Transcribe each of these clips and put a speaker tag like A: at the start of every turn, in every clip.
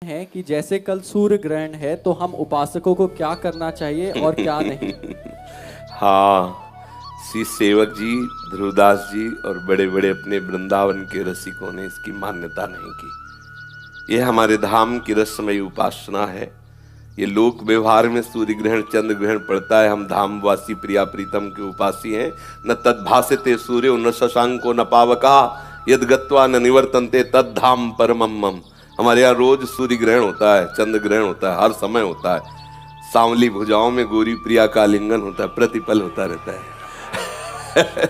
A: है कि जैसे कल सूर्य ग्रहण है तो हम उपासकों को क्या करना चाहिए और क्या नहीं।
B: हाँ, श्री सेवक जी, ध्रुवदास जी और बड़े बड़े अपने वृंदावन के रसिकों ने इसकी मान्यता नहीं की। यह हमारे धाम की रसमयी उपासना है। ये लोक व्यवहार में सूर्य ग्रहण चंद्र ग्रहण पड़ता है, हम धामवासी प्रिया प्रीतम के उपासी हैं। न तद्भासते सूर्यो न शशांको न पावका यद गत्वा न निवर्तन्ते तद धाम परमम मम। हमारे यहाँ रोज सूर्य ग्रहण होता है, चंद्र ग्रहण होता है, हर समय होता है। सांवली भुजाओं में गोरी प्रिया का आलिंगन होता है, प्रतिपल होता रहता है।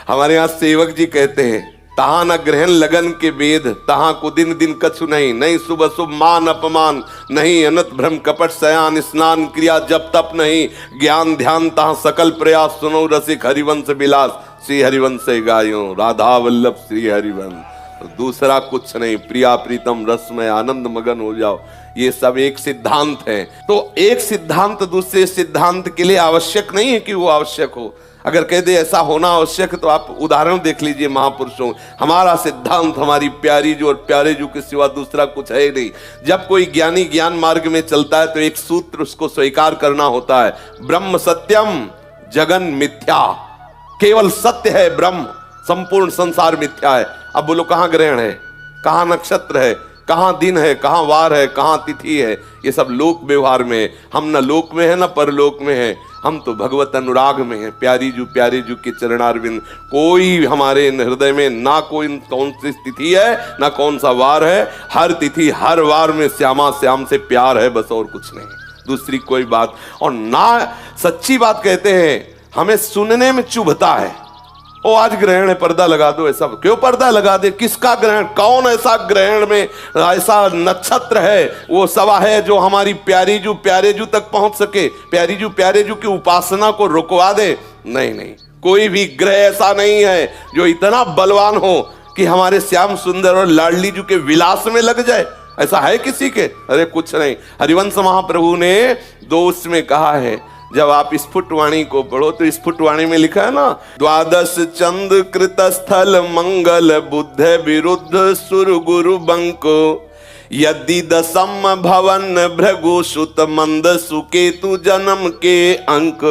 B: हमारे यहाँ सेवक जी कहते हैं, तहां न ग्रहण लगन के वेद, तहां को दिन दिन कछु नहीं, नहीं शुभ अशुभ मान अपमान, नहीं अनत भ्रम कपट सयान, स्नान क्रिया जप तप नहीं, ज्ञान ध्यान तहां सकल प्रयास, सुनो रसिक हरिवंश विलास, श्री हरिवंश गायो राधा वल्लभ श्री हरिवंश। दूसरा कुछ नहीं, प्रिया प्रीतम रस में आनंद मगन हो जाओ। ये सब एक सिद्धांत है। तो एक सिद्धांत दूसरे सिद्धांत के लिए आवश्यक नहीं है कि वो आवश्यक हो। अगर कह दे ऐसा होना आवश्यक है तो आप उदाहरण देख लीजिए महापुरुषों। हमारा सिद्धांत हमारी प्यारी जो और प्यारे जो के सिवा दूसरा कुछ है नहीं। जब कोई ज्ञानी ज्ञान मार्ग में चलता है तो एक सूत्र उसको स्वीकार करना होता है, ब्रह्म सत्यम जगन मिथ्या। केवल सत्य है ब्रह्म, संपूर्ण संसार मिथ्या है। अब बोलो कहां ग्रहण है, कहां नक्षत्र है, कहां दिन है, कहां वार है, कहां तिथि है। ये सब लोक व्यवहार में है। हम न लोक में है न परलोक में है, हम तो भगवत अनुराग में है। प्यारी जू के चरणारविंद। कोई हमारे हृदय में ना कोई कौन सी तिथि है ना कौन सा वार है। हर तिथि हर वार में श्यामा श्याम से प्यार है, बस और कुछ नहीं, दूसरी कोई बात। और ना सच्ची बात कहते हैं, हमें सुनने में चुभता है, ओ आज ग्रहण है पर्दा लगा दो। ऐसा क्यों पर्दा लगा दे? किसका ग्रहण? कौन ऐसा ग्रहण में ऐसा नक्षत्र है वो सवा है जो हमारी प्यारे जू तक पहुंच सके, प्यारे जू की उपासना को रुकवा दे? नहीं नहीं, कोई भी ग्रह ऐसा नहीं है जो इतना बलवान हो कि हमारे श्याम सुंदर और लाडली जू के विलास में लग जाए। ऐसा है किसी के? अरे कुछ नहीं। हरिवंश महाप्रभु ने दोष में कहा है, जब आप स्फुटवाणी को पढ़ो तो स्फुटवाणी में लिखा है ना, द्वादश चंद कृत स्थल मंगल बुद्ध विरुद्ध सुर गुरु बंको यदि दशम भवन भृगु सुत मंद सुकेतु जन्म के अंक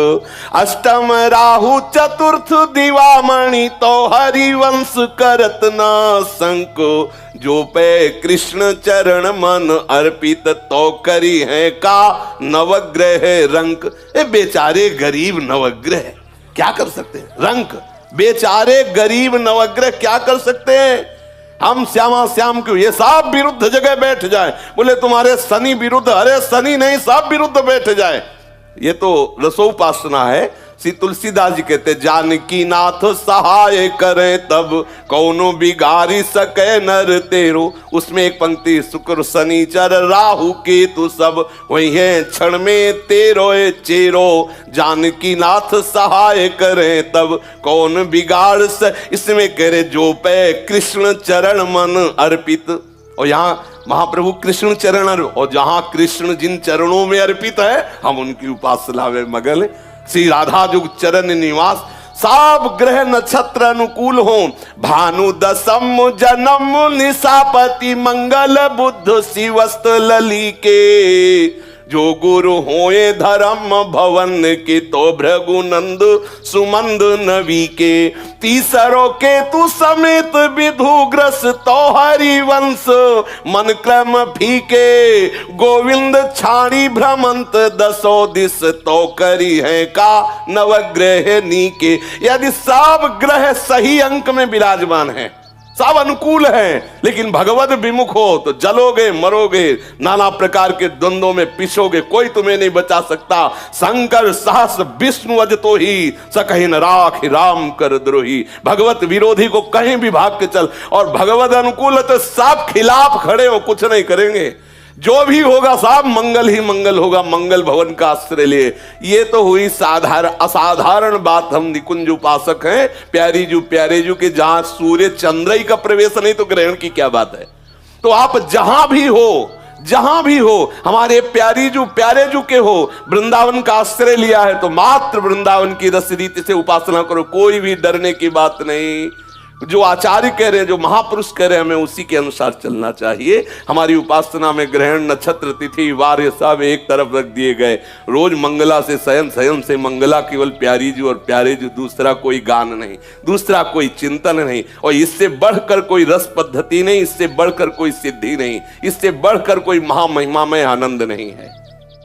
B: अष्टम राहु चतुर्थ दिवामणि तो हरिवंश करत ना संको जो पे कृष्ण चरण मन अर्पित तो करी है का नवग्रह रंक। ए बेचारे गरीब नवग्रह क्या कर सकते हैं? रंक बेचारे गरीब नवग्रह क्या कर सकते हैं? हम श्यामा श्याम क्यों, ये सब विरुद्ध जगह बैठ जाए। बोले तुम्हारे शनि विरुद्ध, अरे शनि नहीं सब विरुद्ध बैठ जाए। ये तो रसोपासना है। श्री तुलसीदास जी कहते, जानकी नाथ सहाय करे तब कौनो बिगाड़ी सके नर तेरो। उसमें एक पंक्ति, शुक्र शनिचर राहु केतु सब वही है क्षण में तेरो चेरो। जानकी नाथ सहाय करे तब कौन बिगाड़ इसमें करे जो पे कृष्ण चरण मन अर्पित। और यहाँ महाप्रभु कृष्ण चरण, और जहां कृष्ण जिन चरणों में अर्पित है हम उनकी उपासना में मगन। श्री राधा जुग चरण निवास, सब ग्रह नक्षत्र अनुकूल हो। भानु दशम जन्म निशापति मंगल बुद्ध शिवस्त लली के जो गुरु होए धर्म भवन के तो भृगुनंद सुमंद नवी के। तीसरो के तु समेत विधुग्रस तो हरिवंश मन क्रम फीके गोविंद छाड़ी भ्रमंत दसो दिस तो करी है का नवग्रह नीके। यदि सब ग्रह सही अंक में विराजमान है, सब अनुकूल हैं, लेकिन भगवत विमुख हो तो जलोगे मरोगे, नाना प्रकार के द्वंद्वों में पिसोगे, कोई तुम्हें नहीं बचा सकता। शंकर सहस विष्णु अज तो ही सकहि न राख राम कर द्रोही। भगवत विरोधी को कहीं भी भाग के चल, और भगवत अनुकूल तो सब खिलाफ खड़े हो, कुछ नहीं करेंगे। जो भी होगा सब मंगल ही मंगल होगा, मंगल भवन का आश्रय लिए। ये तो हुई साधारण असाधारण बात। हम निकुंज उपासक हैं, प्यारे जू के जहां सूर्य चंद्र का प्रवेश नहीं तो ग्रहण की क्या बात है। तो आप जहां भी हो हमारे प्यारे जू के हो, वृंदावन का आश्रय लिया है तो मात्र वृंदावन की रस रीति से उपासना करो। कोई भी डरने की बात नहीं, जो आचार्य कह रहे हैं, जो महापुरुष कह रहे हैं, हमें उसी के अनुसार चलना चाहिए। हमारी उपासना में ग्रहण, नक्षत्र, तिथि, वार ये सब एक तरफ रख दिए गए। रोज मंगला से शयन, शयन से मंगला, केवल प्यारी जी और प्यारे जी, दूसरा कोई गान नहीं, दूसरा कोई चिंतन नहीं, और इससे बढ़कर कोई रस पद्धति नहीं, इससे बढ़कर कोई सिद्धि नहीं, इससे बढ़कर कोई महामहिमामय आनंद नहीं है।